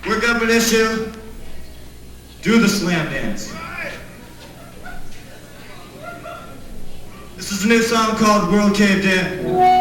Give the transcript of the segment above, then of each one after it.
Work up an issue, do the slam dance. This is a new song called World Caved In.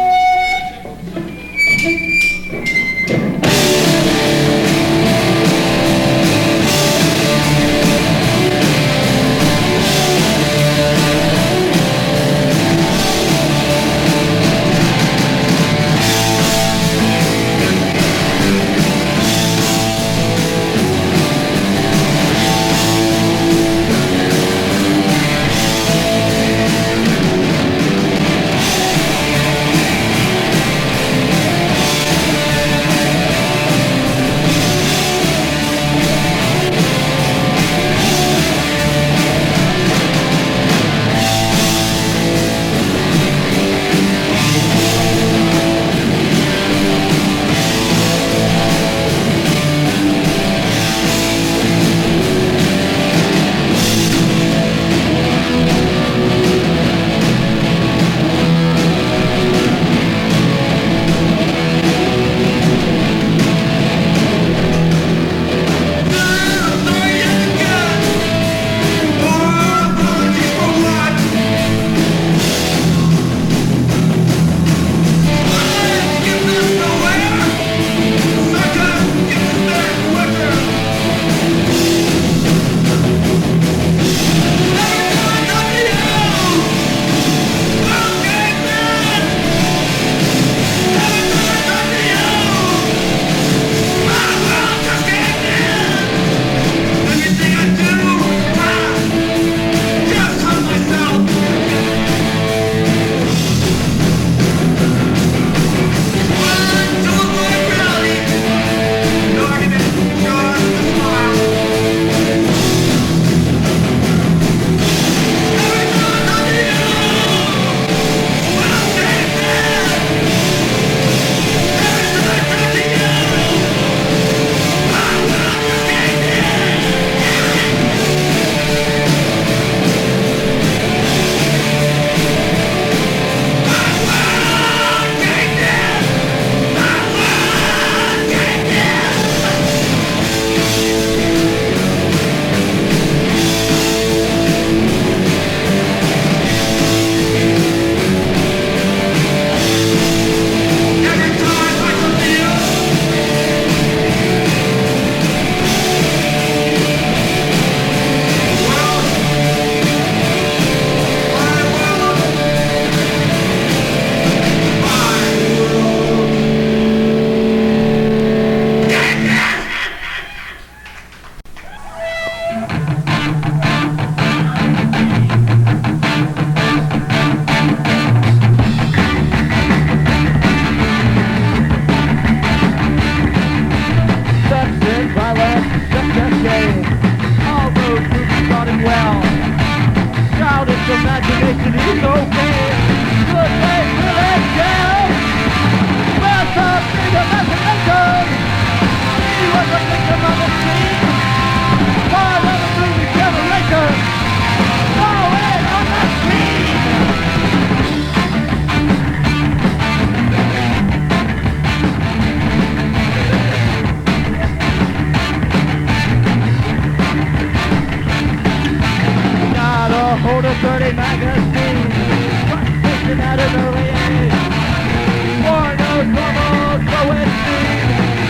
War knows trouble, so it seems.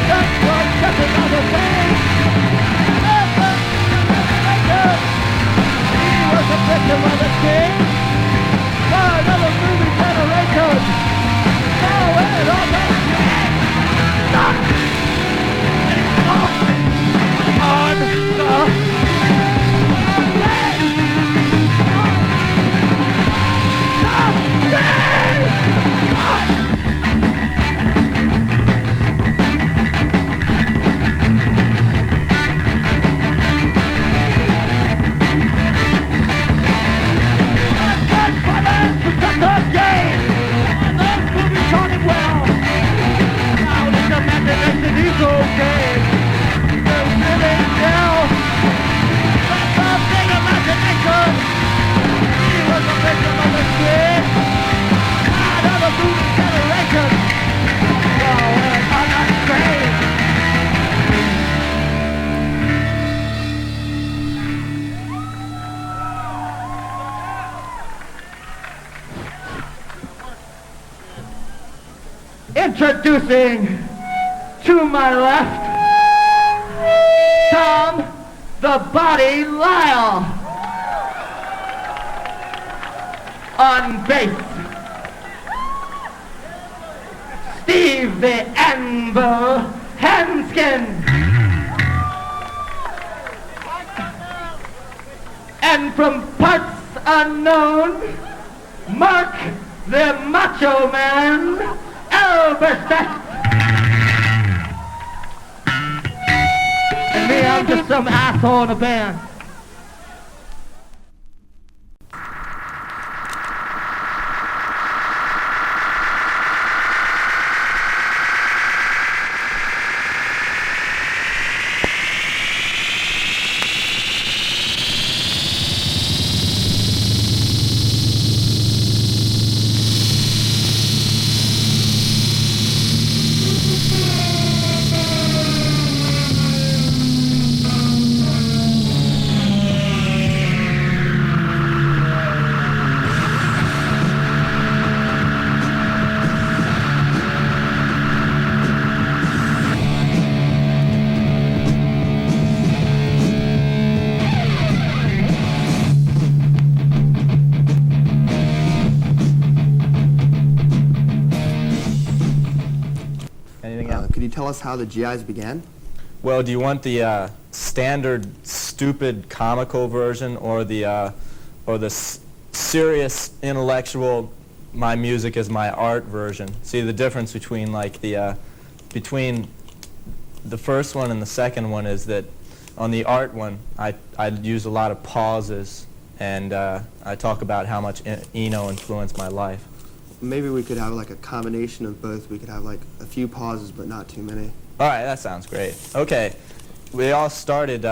That's what Captain Michael said. Introducing to my left, Tom the Body Lyle. On bass, Steve the Anvil Hanskin. And from parts unknown, Mark the Macho Man Elberstadt. And me, I'm just some asshole in a band. Could you tell us how the GIs began? Well, do you want the standard, stupid, comical version, or the serious, intellectual, my music is my art version? See, the difference between between the first one and the second one is that on the art one, I use a lot of pauses, and I talk about how much Eno influenced my life. Maybe we could have like a combination of both. We could have like a few pauses, but not too many. All right, that sounds great. Okay, we all started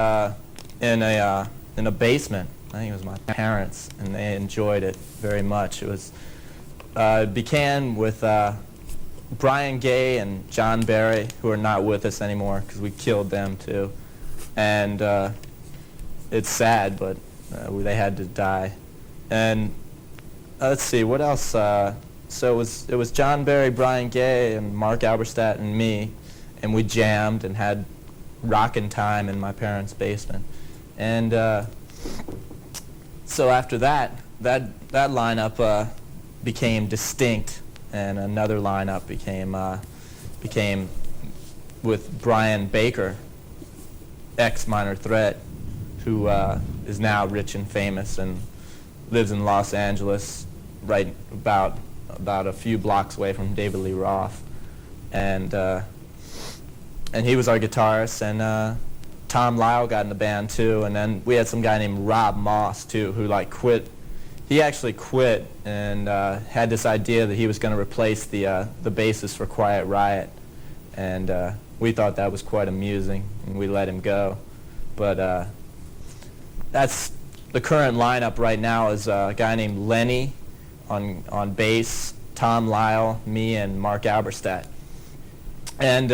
in a basement. I think it was my parents, and they enjoyed it very much. It began with Brian Gay and John Barry, who are not with us anymore because we killed them too. And it's sad, but they had to die. And let's see, what else? So it was John Barry, Brian Gay, and Mark Alberstadt and me, and we jammed and had rockin' time in my parents' basement. And so after that lineup became distinct, and another lineup became with Brian Baker, ex-Minor Threat, who is now rich and famous and lives in Los Angeles, right about a few blocks away from David Lee Roth, and he was our guitarist, and Tom Lyle got in the band too, and then we had some guy named Rob Moss too, who quit. He actually quit and had this idea that he was going to replace the bassist for Quiet Riot, and we thought that was quite amusing, and we let him go. But that's the current lineup right now is a guy named Lenny on bass, Tom Lyle, me, and Mark Alberstadt. And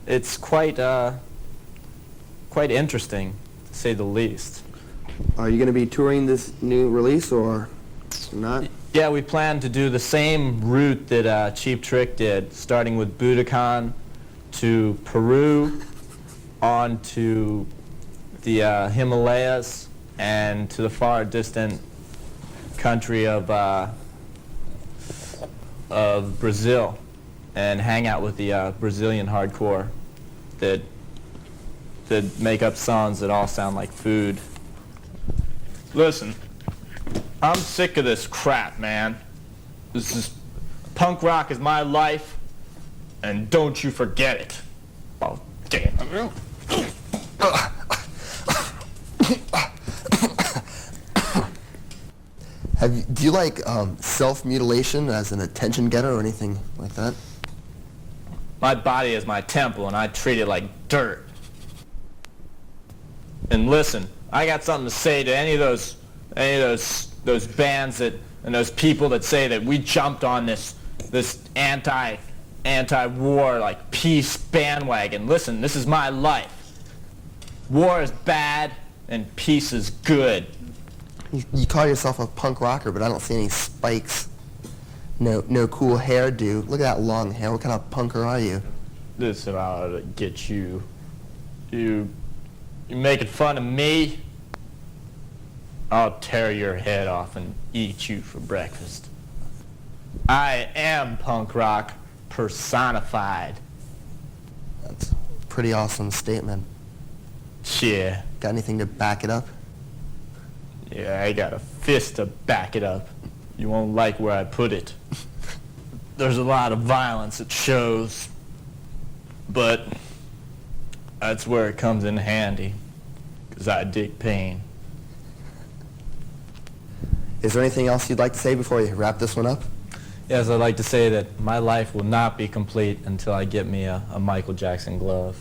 it's quite interesting, to say the least. Are you going to be touring this new release or not? Yeah, we plan to do the same route that Cheap Trick did, starting with Budokan to Peru, on to the Himalayas, and to the far distant country of Brazil, and hang out with the Brazilian hardcore that make up songs that all sound like food. Listen, I'm sick of this crap, man. Punk rock is my life, and don't you forget it. Oh, damn. Do you like self-mutilation as an attention getter or anything like that? My body is my temple, and I treat it like dirt. And listen, I got something to say to any of those bands and those people that say that we jumped on this anti-war peace bandwagon. Listen, this is my life. War is bad and peace is good. You call yourself a punk rocker, but I don't see any spikes. No cool hairdo. Look at that long hair. What kind of punker are you? Listen, I ought to get you. You making fun of me? I'll tear your head off and eat you for breakfast. I am punk rock personified. That's a pretty awesome statement. Yeah, Got anything to back it up? yeah, I got a fist to back it up. You won't like where I put it. There's a lot of violence at shows, but that's where it comes in handy, 'cause I dig pain. Is there anything else you'd like to say before you wrap this one up? Yes, I'd like to say that my life will not be complete until I get me a Michael Jackson glove.